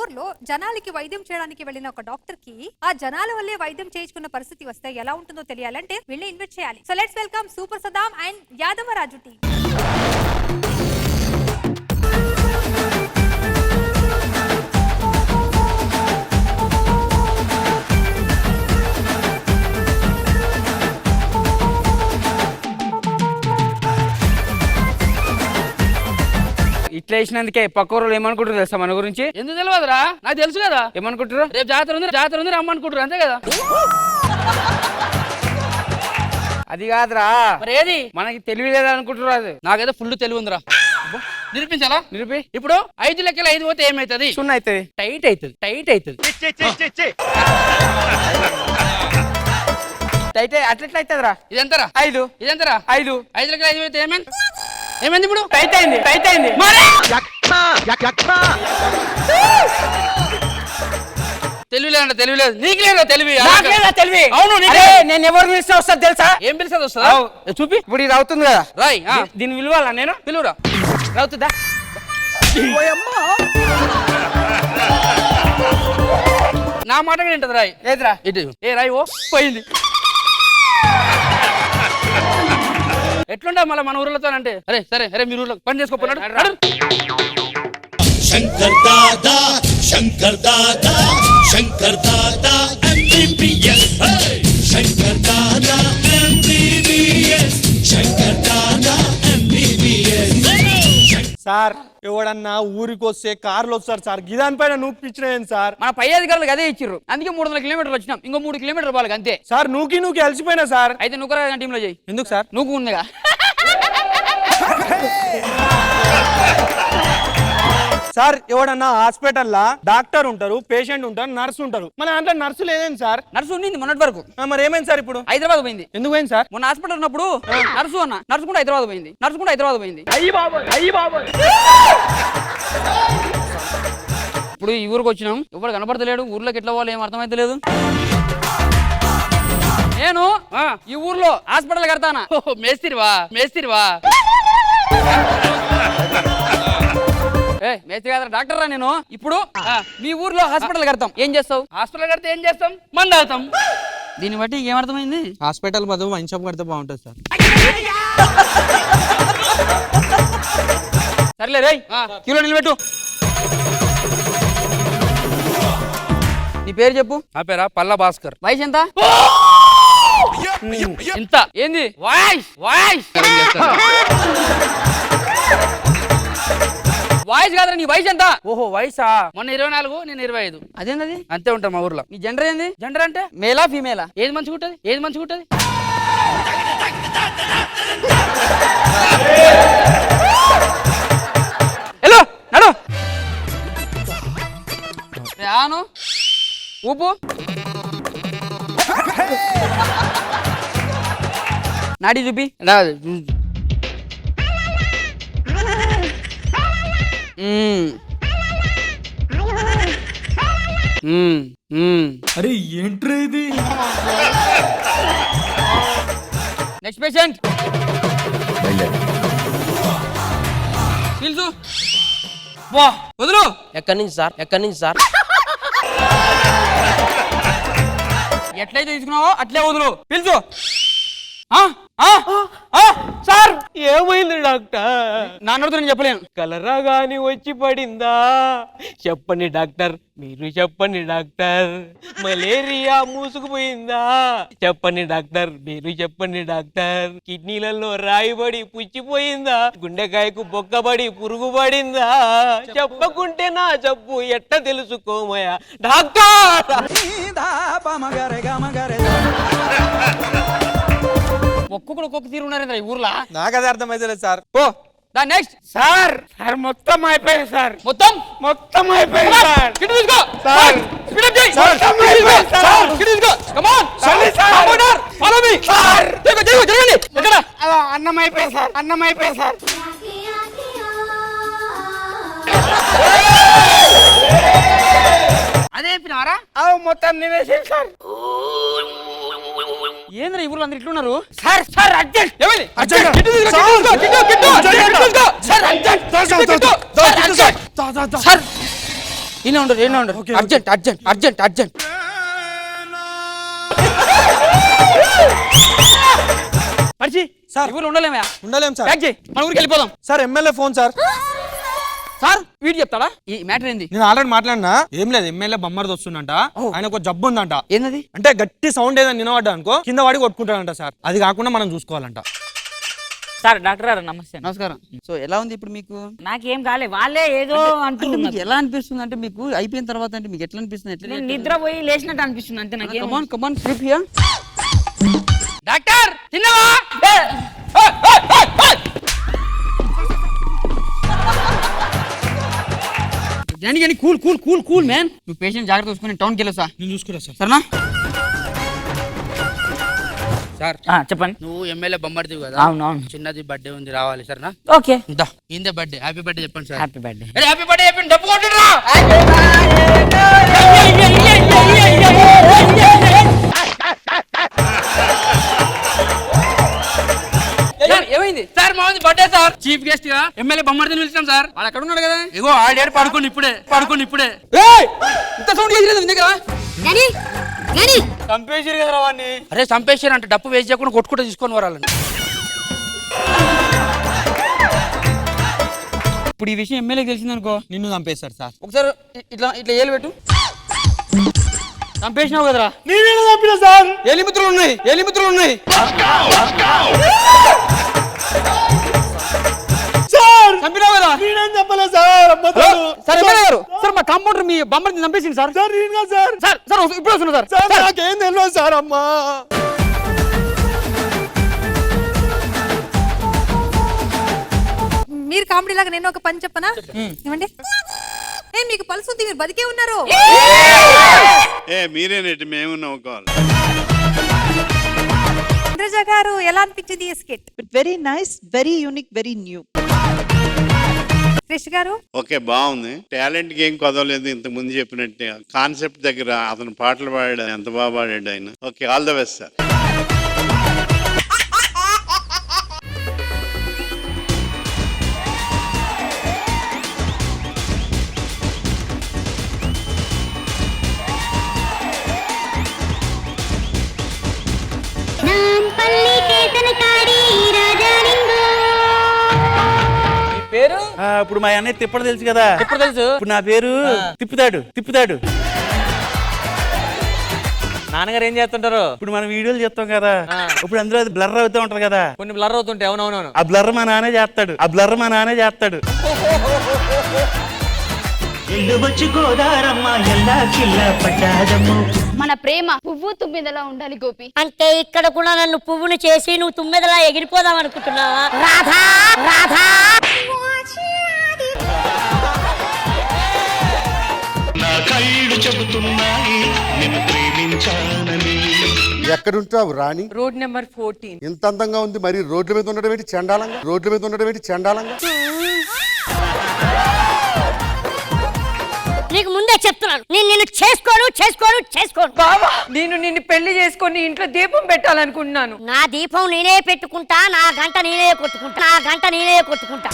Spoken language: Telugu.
ఊర్లో జనాలకి వైద్యం చేయడానికి వెళ్ళిన ఒక డాక్టర్ కి ఆ జనాల వల్లే వైద్యం చేయించుకున్న పరిస్థితి వస్తే ఎలా ఉంటుందో తెలియాలంటే వీళ్ళని ఇన్వైట్ చేయాలి. So let's welcome super Saddam and Yadavaraju team. ఇట్లా వేసినందుకే పక్క ఊరు ఏమనుకుంటారు తెలుసా మన గురించి? ఎందుకు తెలియదురా? నాకు తెలుసు కదా. ఏమనుకుంటారు? రేపు జాతర ఉంది రమ్మనుకుంటారు అంతే కదా. అది కాదురా, మరి ఏది మనకి తెలివి లేదా అనుకుంటారు. అది నాకైతే ఫుల్ తెలివి ఉందిరా. నిరూపించాలా? నిరూపి. ఇప్పుడు 5 లెక్కలు 5 పోతే ఏమైతుంది? 0 అవుతుంది. టైట్ అవుతుంది. అట్లా అవుతుందిరా. ఇదెంతరా? 5. ఇదెంతరా? 5. 5 లెక్కలు 5 పోతే ఏమైంది ఇప్పుడు? టైట్ అయింది. తెలివి లేదంట. తెలివి లేదు. నీకు లేదా తెలివి? తెలివి. అవును. నేను ఎవరు పిలిస్తే వస్తుంది తెలుసా? ఏం పిలిచేది వస్తుందా? చూపి. ఇప్పుడు ఇది అవుతుంది కదా, రాయ్. దీన్ని విలువాలా? నేను పిలువురా. అవుతుందా? నా మాట ఏంటది? రాయ్. ఏదిరా? ఇటు ఏ రాయ్. ఓ పోయింది. ఎట్లుంటా మళ్ళీ మన ఊర్లతో అంటే? అరే సరే, అరే మీరు ఊర్లో పని చేసుకోపోయినాడు. Shankar Dada Shankar Dada Shankar Dada MBBS Shankar Dada MBBS Shankar Dada MBBS. Sir ఎవడన్నా ఊరికొస్తే కార్లు వస్తారు సార్, గిదానిపైన నువ్వు పిచ్చినాయండి సార్. మన పై అధికారులకు అదే ఇచ్చిర్రు, అందుకే 300 కిలోమీటర్లు వచ్చినాం. ఇంకో 3 కిలోమీటర్లు వాళ్ళకి అంతే. సార్ నువ్వు అలసిపోయినా సార్. అయితే నువ్వు టీంలో చేయి. ఎందుకు సార్? నువ్వు ఉందిగా. సార్ ఎవడన్నా హాస్పిటల్లో డాక్టర్ ఉంటారు, పేషెంట్ ఉంటారు, నర్సు ఉంటారు. మన దాంట్లో నర్సు లేదేంటి సార్? నర్సు ఉండింది మొన్నటి వరకు. మరి ఏమైంది సార్ ఇప్పుడు? హైదరాబాద్ పోయింది. ఎందుకు పోయింది సార్? మొన్న హాస్పిటల్ ఉన్నప్పుడు నర్సు కూడా హైదరాబాద్ పోయింది. ఇప్పుడు ఈ ఊరికి వచ్చినాం, ఎవరు కనపడతలేడు. ఊర్లోకి ఎట్లా వాళ్ళు ఏం అర్థమైతలేదు. నేను ఈ ఊర్లో హాస్పిటల్ కడతానా? మేస్తిరివా? మేస్త్రి కాదు, డాక్టర్ రా నేను. ఇప్పుడు మీ ఊర్లో హాస్పిటల్ కడతాం. ఏం చేస్తావు? హాస్పిటల్ కడితే ఏం చేస్తాం? మందు తాగుతాం. దీన్ని బట్టి ఏమర్థమైంది? హాస్పిటల్ బదులు వైన్ షాప్ కడితే బాగుంటుంది సార్. సర్లే రేయ్, క్యూలో నిలబెట్టు. నీ పేరు చెప్పు. నా పేరా పల్లా భాస్కర్. వయసు ఎంత? ఇంత. ఏంది వాయిస్? వాయిస్ కాదురా, నీ వయసు ఎంత? ఓహో వయసా? మొన్న 24, నేను 25. అదేంది? అంతే ఉంటాం మా ఊర్లో. నీ జెండర్ ఏంది? జెండర్ అంటే మేలా ఫీమేలా? ఏది మంచిగా ఉంటుంది? హలో నడు. ఆను ఊపు. నాడి చూపి. అరే ఏంట్రా ఇది? Next patient. పిలుచు. వదులు. ఎక్కడి నుంచి సార్? ఎట్లయితే తీసుకున్నావో అట్లే వదులు. పిలుచు. సార్ ఏమైంది డాక్టర్? నాన్నతో నేను చెప్పలేను. కలరా గాని వచ్చి పడిందా? చెప్పండి డాక్టర్, మీరు చెప్పండి డాక్టర్. మలేరియా మూసుకుపోయిందా? చెప్పండి డాక్టర్, మీరు చెప్పండి డాక్టర్. కిడ్నీలలో రాయిబడి పుచ్చిపోయిందా? గుండెకాయకు బొక్కబడి పురుగు పడిందా? చెప్పకుంటే నా జబ్బు ఎట్ట తెలుసుకోమయ్యా డాక్టర్. ఒక్కొక్క తీరు ఉన్నారేంద్ర ఈ ఊర్లో. నాకు అది అర్థమైతే సార్. ఓ దా నెక్స్ట్. సార్ మొత్తం అయిపోయింది సార్. మొత్తం అయిపోయింది సార్. కిట్ తీసుకో సార్. స్పీడ్ అప్ చేయి. మొత్తం అయిపోయింది సార్. కిట్ తీసుకో. Come on. సరే sir. Compounder follow me. Sir జరగండి. ఎక్కడ? అన్నం అయిపోయింది సార్. అదే చెప్పినారా? మొత్తం నేనే సార్. ఏంద్ర ఈ ఊర్లో అందరు ఇట్లున్నారు? Sir sir urgent. ఏమైంది? అర్జెంట్. కిట్ తీసుకో. Sir urgent. సార్ ఇలా ఉండరు అర్జెంట్ అర్జెంట్ అర్జెంట్ అర్జెంట్ మర్చి సార్. ఊరు ఉండలేమా ఉండలేం సార్. ప్యాక్ చేయి మన ఊరికి వెళ్ళిపోదాం. Sir MLA phone sir. Sir వీడు చెప్తాడా ఈ మ్యాటర్ ఏంది? నేను ఆల్రెడీ మాట్లాడినా. ఏం లేదు, ఎమ్మెల్యే బొమ్మర్ది వస్తుందంట. ఆయన ఒక జబ్బు ఉందంట. ఏంది? అంటే గట్టి సౌండ్ ఏదైనా వినవడ్డా అనుకో కింద వాడి కొట్టుకుంటాడంట సార్. అది కాకుండా మనం చూసుకోవాలంట. సార్ డాక్టర్ గారు నమస్తే. నమస్కారం. సో ఎలా ఉంది ఇప్పుడు మీకు? నాకేం కాలే, వాళ్ళే ఏదో అంటే అంటున్నారు. మీకు ఎలా అనిపిస్తుంది అంటే మీకు అయిపోయిన తర్వాత అంటే మీకు ఎట్లా అనిపిస్తుంది? ఎట్లా నేను నిద్రపోయి లేచినట్టు అనిపిస్తుంది అంతే. నాకేం come on come on sleep here. Doctor తిన్నావా? Johnny Johnny cool cool cool cool man. నువ్వు పేషెంట్ జాగ్రత్త చూసుకుని టౌన్కి వెళ్ళొస్తా. నేను చూసుకురా సార్. సరేనా? సార్ చెప్పండి. నువ్వు ఎమ్మెల్యే బొమ్మడిది కదా, అవునవును. చిన్నది బర్త్డే ఉంది, రావాలి సరేనా? ఓకే, ఇందే బర్త్డే. హ్యాపీ బర్త్డే చెప్పండి sir. Happy birthday. Happy birthday చెప్పండి. డబ్బు కొట్టిరా. ఏమైంది సార్ మాది బర్త్డే సార్. చీఫ్ గెస్ట్ గా ఎమ్మెల్యే బొమ్మడిని పిలిచాం సార్. వాడు అక్కడ ఉన్నాడు కదా. ఇగో ఆడాడు పడుకుని ఇప్పుడే ఇంత సౌండ్ చేసి దగ్గర చంపేసిరు కదా వాడిని. అరే చంపేసారు అంటే డప్పు వేస్ట్ చేయకుండా కొట్టుకుంటూ తీసుకొని వరాలని. ఇప్పుడు ఈ విషయం ఎమ్మెల్యేకి తెలిసిందనుకో నిన్ను చంపేస్తారు సార్. ఒకసారి ఇట్లా ఇట్లా ఏలు పెట్టు. చంపేసినావు కదరా. నేనే చంపిన సార్. ఎలిమిత్రులు ఉన్నాయి సార్ చంపినావు కదా. నేనేం చెప్పలేదు సార్. సార్ ఎమ్మెల్యే గారు, సార్ మా కాంపౌండర్ మీ బొమ్మడిని చంపేసింది సార్. సార్ నేను కాదు సార్. సార్ సార్ ఇప్పుడు వస్తున్నా సార్. సార్ నాకేం తెలియదు సార్. అమ్మా మీరు కామెడీ లాగా నేను ఒక పని చెప్పనా? ఏమండి? మీకు పల్స్ ఉంది, మీరు బతికే ఉన్నారు. మీరేనేటి మేము నవ్వుకోవాలి. ఇంద్రజ గారు ఎలా అనిపించింది ఈ skit? Very nice, very unique, very new. Krish గారు ఓకే బాగుంది. టాలెంట్ కి ఏం కొదవలేదు. ఇంతకు ముందు చెప్పినట్టే కాన్సెప్ట్ దగ్గర అతను పాటలు పాడాడు, ఎంత బాగా పాడాడు ఆయన. Okay, all the best sir. పేరు ఇప్పుడు మా అన్నయ్య తిప్పడు తెలుసు కదా. ఎప్పుడు తెలుసు? ఇప్పుడు నా పేరు తిప్పుతాడు. నాన్నగారు ఏం చేస్తుంటారు? ఇప్పుడు మనం వీడియోలు చేస్తాం కదా, ఇప్పుడు అందులో అది బ్లర్ అవుతూ ఉంటది కదా. కొన్ని బ్లర్ అవుతుంటాయి. అవునవును. ఆ బ్లర్ మా నాన్నే చేస్తాడు. మన ప్రేమ పువ్వు తుమ్మిదలా ఉండాలి గోపి. అంటే ఇక్కడ కూడా నన్ను పువ్వును చేసి నువ్వు తుమ్మెదలా ఎగిరిపోదాం అనుకుంటున్నావా? రాధా రాధా నా కళ్ళు చెబుతున్నాయి నిన్ను ప్రేమించానని. ఎక్కడుంటావు రాణి? Road number 14. ఇంత అందంగా ఉంది, మరి రోడ్ల మీద ఉండడం ఏంటి చండాలంగా? నీకు ముందే చెప్తున్నాను, నేను నిన్ను చేసుకోను. బాబా నిన్ను పెళ్లి చేసుకొని ఇంట్లో దీపం పెట్టాలనుకుంటున్నాను. నా దీపం నేనే పెట్టుకుంటా, నా గంట నేనే కొట్టుకుంటా.